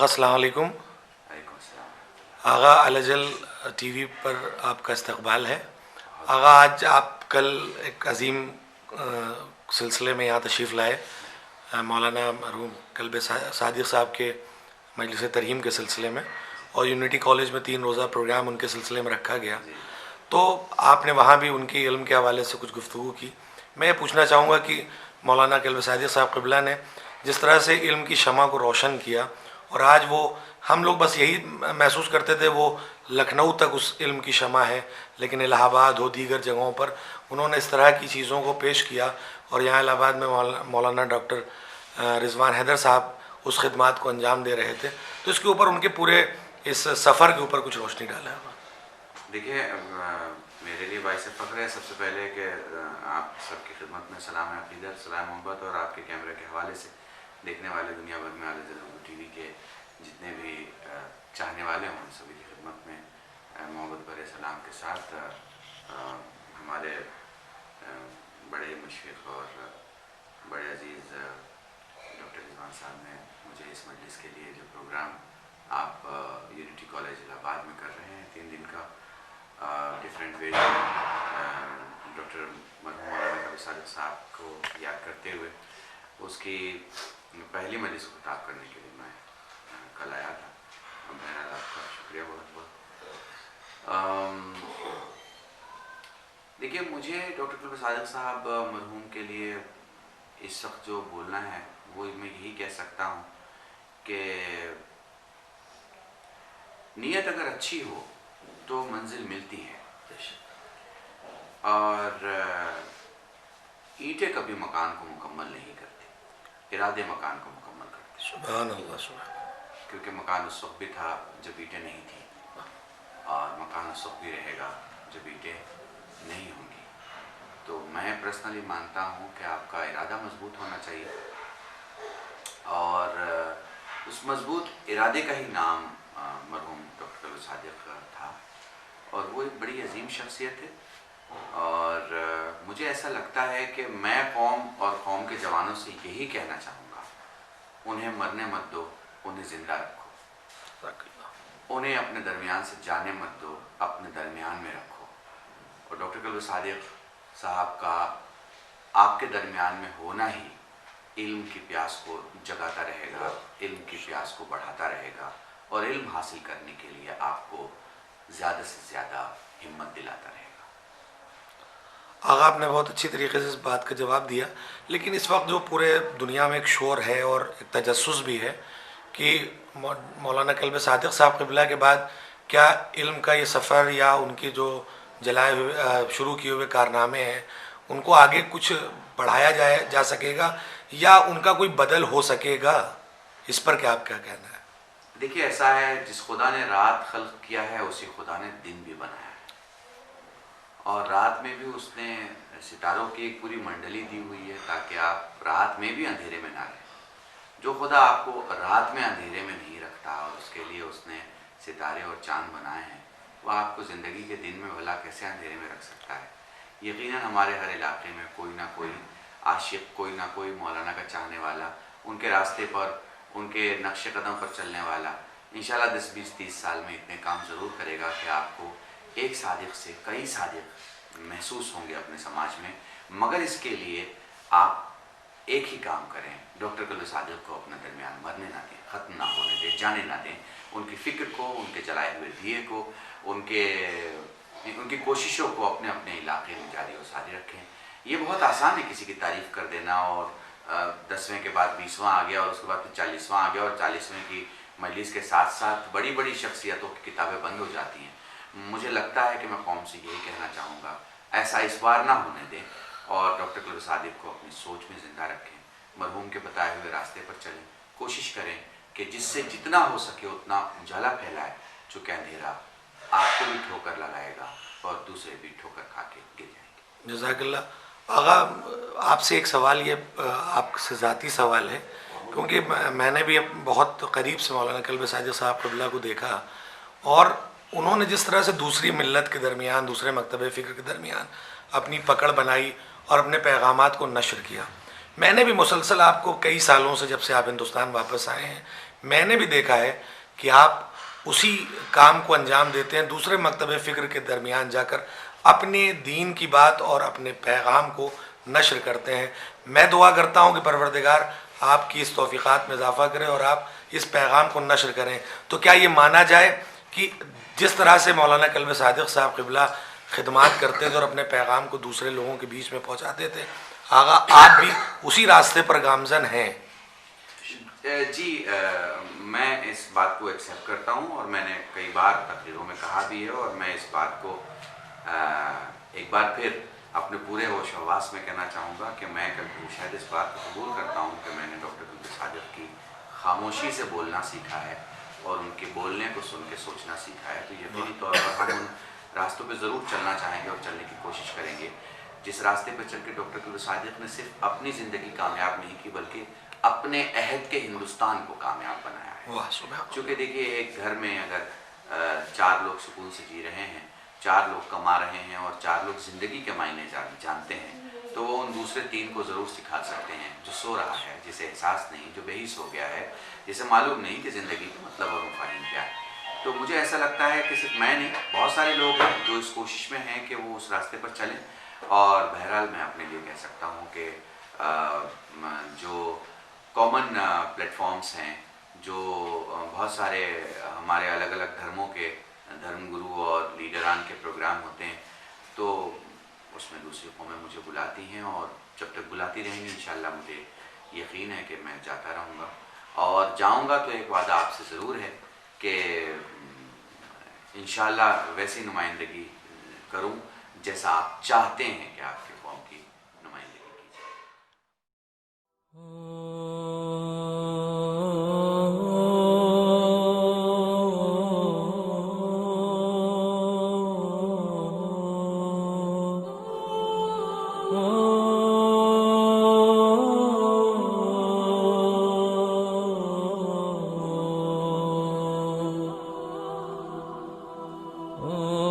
آغا السلام علیکم. وعلیکم السلام. آغا الجل ٹی وی پر آپ کا استقبال ہے. آغا آج آپ کل ایک عظیم سلسلے میں یہاں تشریف لائے, مولانا مرحوم کلب صادق صاحب کے مجلس ترحیم کے سلسلے میں, اور یونٹی کالج میں 3 روزہ پروگرام ان کے سلسلے میں رکھا گیا. تو آپ نے وہاں بھی ان کی علم کے حوالے سے کچھ گفتگو کی. میں یہ پوچھنا چاہوں گا کہ مولانا کلب صادق صاحب قبلہ نے جس طرح سے علم کی شمع کو روشن کیا, اور آج وہ ہم لوگ بس یہی محسوس کرتے تھے وہ لکھنؤ تک اس علم کی شمع ہے, لیکن الہ آباد ہو دیگر جگہوں پر انہوں نے اس طرح کی چیزوں کو پیش کیا, اور یہاں الہ آباد میں مولانا ڈاکٹر رضوان حیدر صاحب اس خدمات کو انجام دے رہے تھے. تو اس کے اوپر ان کے پورے اس سفر کے اوپر کچھ روشنی ڈالا ہے. دیکھیے, میرے لیے باعث فخر ہے سب سے پہلے کہ آپ سب کی خدمت میں سلام عقیدت, سلام محبت, اور آپ کے کیمرے کے حوالے سے دیکھنے والے دنیا بھر میں اعلیٰ ٹی وی کے جتنے بھی چاہنے والے ہوں سبھی کی خدمت میں محبت بھرے سلام کے ساتھ ہمارے بڑے مشفق اور بڑے عزیز ڈاکٹر رضوان صاحب نے مجھے اس مجلس کے لیے جو پروگرام آپ یونٹی کالج الہ آباد میں کر رہے ہیں 3 دن کا ڈفرینٹ ویز میں, ڈاکٹر مرحوم مولانا کلب صادق صاحب کو یاد کرتے ہوئے اس کی پہلی مجلس کو خطاب کرنے کے لیے میں کل آیا تھا. بہرحال آپ کا شکریہ بہت بہت. دیکھیے, مجھے ڈاکٹر کلب صادق صاحب مرحوم کے لیے اس وقت جو بولنا ہے وہ میں یہی کہہ سکتا ہوں کہ نیت اگر اچھی ہو تو منزل ملتی ہے, اور اینٹیں کبھی مکان کو مکمل نہیں کرتی, ارادے مکان کو مکمل کرتے. سبحان اللہ, سبحان. کیونکہ مکان اس وقت بھی تھا جب اینٹیں نہیں تھیں, اور مکان اس وقت بھی رہے گا جب اینٹیں نہیں ہوں گی. تو میں پرسنلی مانتا ہوں کہ آپ کا ارادہ مضبوط ہونا چاہیے, اور اس مضبوط ارادے کا ہی نام مرحوم ڈاکٹر کلب صادق تھا, اور وہ ایک بڑی عظیم شخصیت ہے. اور مجھے ایسا لگتا ہے کہ میں قوم اور قوم کے جوانوں سے یہی کہنا چاہوں گا, انہیں مرنے مت دو, انہیں زندہ رکھو, انہیں اپنے درمیان سے جانے مت دو, اپنے درمیان میں رکھو. اور ڈاکٹر کلب صادق صاحب کا آپ کے درمیان میں ہونا ہی علم کی پیاس کو جگاتا رہے گا, علم کی پیاس کو بڑھاتا رہے گا, اور علم حاصل کرنے کے لیے آپ کو زیادہ سے زیادہ ہمت دلاتا رہے گا. آغا آپ نے بہت اچھی طریقے سے اس بات کا جواب دیا, لیکن اس وقت جو پورے دنیا میں ایک شور ہے اور ایک تجسس بھی ہے کہ مولانا کلب صادق صاحب قبلہ کے بعد کیا علم کا یہ سفر یا ان کی جو جلائے ہوئے شروع کیے ہوئے کارنامے ہیں ان کو آگے کچھ بڑھایا جا سکے گا, یا ان کا کوئی بدل ہو سکے گا؟ اس پر کیا آپ کیا کہنا ہے؟ دیکھیے, ایسا ہے جس خدا نے رات خلق کیا ہے اسی خدا نے دن بھی بنایا ہے, اور رات میں بھی اس نے ستاروں کی ایک پوری منڈلی دی ہوئی ہے تاکہ آپ رات میں بھی اندھیرے میں نہ رہیں. جو خدا آپ کو رات میں اندھیرے میں نہیں رکھتا اور اس کے لیے اس نے ستارے اور چاند بنائے ہیں, وہ آپ کو زندگی کے دن میں بھلا کیسے اندھیرے میں رکھ سکتا ہے؟ یقیناً ہمارے ہر علاقے میں کوئی نہ کوئی عاشق, کوئی نہ کوئی مولانا کا چاہنے والا, ان کے راستے پر, ان کے نقش قدم پر چلنے والا انشاءاللہ 10 20 30 سال میں اتنے کام ضرور کرے گا کہ آپ کو ایک صادق سے کئی صادق محسوس ہوں گے اپنے سماج میں. مگر اس کے لیے آپ ایک ہی کام کریں, ڈاکٹر کلب صادق کو اپنے درمیان مرنے نہ دیں, ختم نہ ہونے دیں, جانے نہ دیں. ان کی فکر کو, ان کے جلائے ہوئے دیے کو, ان کی کوششوں کو اپنے اپنے علاقے میں جاری و ساری رکھیں. یہ بہت آسان ہے کسی کی تعریف کر دینا, اور 10ویں کے بعد 20واں آ گیا, اور اس کے بعد پھر 40واں آ گیا, اور 40ویں کی مجلس کے ساتھ ساتھ بڑی بڑی شخصیتوں کی کتابیں بند ہو جاتی ہیں. مجھے لگتا ہے کہ میں قوم سے یہی کہنا چاہوں گا, ایسا اس بار نہ ہونے دیں, اور ڈاکٹر کلب صادق کو اپنی سوچ میں زندہ رکھیں, مرحوم کے بتائے ہوئے راستے پر چلیں, کوشش کریں کہ جس سے جتنا ہو سکے اتنا اجالا پھیلائے, چونکہ اندھیرا آپ کو بھی ٹھوکر لگائے گا اور دوسرے بھی ٹھوکر کھا کے گر جائیں گے. جزاک اللہ. آغا آپ سے ایک سوال, یہ آپ سے ذاتی سوال ہے, کیونکہ میں نے بھی بہت قریب سے مولانا کلب صادق صاحب قبلہ کو دیکھا, اور انہوں نے جس طرح سے دوسری ملت کے درمیان, دوسرے مکتب فکر کے درمیان اپنی پکڑ بنائی اور اپنے پیغامات کو نشر کیا. میں نے بھی مسلسل آپ کو کئی سالوں سے, جب سے آپ ہندوستان واپس آئے ہیں, میں نے بھی دیکھا ہے کہ آپ اسی کام کو انجام دیتے ہیں دوسرے مکتب فکر کے درمیان جا کر اپنے دین کی بات اور اپنے پیغام کو نشر کرتے ہیں. میں دعا کرتا ہوں کہ پروردگار آپ کی اس توفیقات میں اضافہ کرے اور آپ اس پیغام کو نشر کریں. تو کیا یہ مانا جائے کہ جس طرح سے مولانا کلب صادق صاحب قبلہ خدمات کرتے تھے اور اپنے پیغام کو دوسرے لوگوں کے بیچ میں پہنچاتے تھے, آغا آپ بھی اسی راستے پر گامزن ہیں؟ جی میں اس بات کو ایکسیپٹ کرتا ہوں, اور میں نے کئی بار تقریروں میں کہا بھی ہے, اور میں اس بات کو ایک بار پھر اپنے پورے ہوش و حواس میں کہنا چاہوں گا کہ میں کبھی شاید اس بات کو قبول کرتا ہوں کہ میں نے ڈاکٹر کلب صادق کی خاموشی سے بولنا سیکھا ہے اور ان کے بولنے کو سن کے سوچنا سیکھا ہے. تو یقینی طور پر ہم ان راستوں پہ ضرور چلنا چاہیں گے اور چلنے کی کوشش کریں گے جس راستے پہ چل کے ڈاکٹر کلب صادق نے صرف اپنی زندگی کامیاب نہیں کی بلکہ اپنے عہد کے ہندوستان کو کامیاب بنایا ہے. چونکہ دیکھیے ایک گھر میں اگر 4 لوگ سکون سے جی رہے ہیں, 4 لوگ کما رہے ہیں اور 4 لوگ زندگی کے معنی جانتے ہیں, تو وہ ان دوسرے 3 کو ضرور سکھا سکتے ہیں. جو سو رہا ہے, جسے احساس نہیں, جو بے حس ہو گیا ہے, جسے معلوم نہیں کہ زندگی کا مطلب اور مفاہیم کیا ہے. تو مجھے ایسا لگتا ہے کہ صرف میں نہیں, بہت سارے لوگ ہیں جو اس کوشش میں ہیں کہ وہ اس راستے پر چلیں. اور بہرحال میں اپنے لیے کہہ سکتا ہوں کہ جو کامن پلیٹ فارمز ہیں, جو بہت سارے ہمارے الگ الگ دھرموں کے دھرم گرو اور لیڈران کے پروگرام ہوتے ہیں, تو اس میں دوسری قومیں مجھے بلاتی ہیں, اور جب تک بلاتی رہیں گی انشاءاللہ مجھے یقین ہے کہ میں جاتا رہوں گا. اور جاؤں گا تو ایک وعدہ آپ سے ضرور ہے کہ انشاءاللہ ویسی نمائندگی کروں جیسا آپ چاہتے ہیں کہ آپ کی قوم کی نمائندگی کی جائے. Oh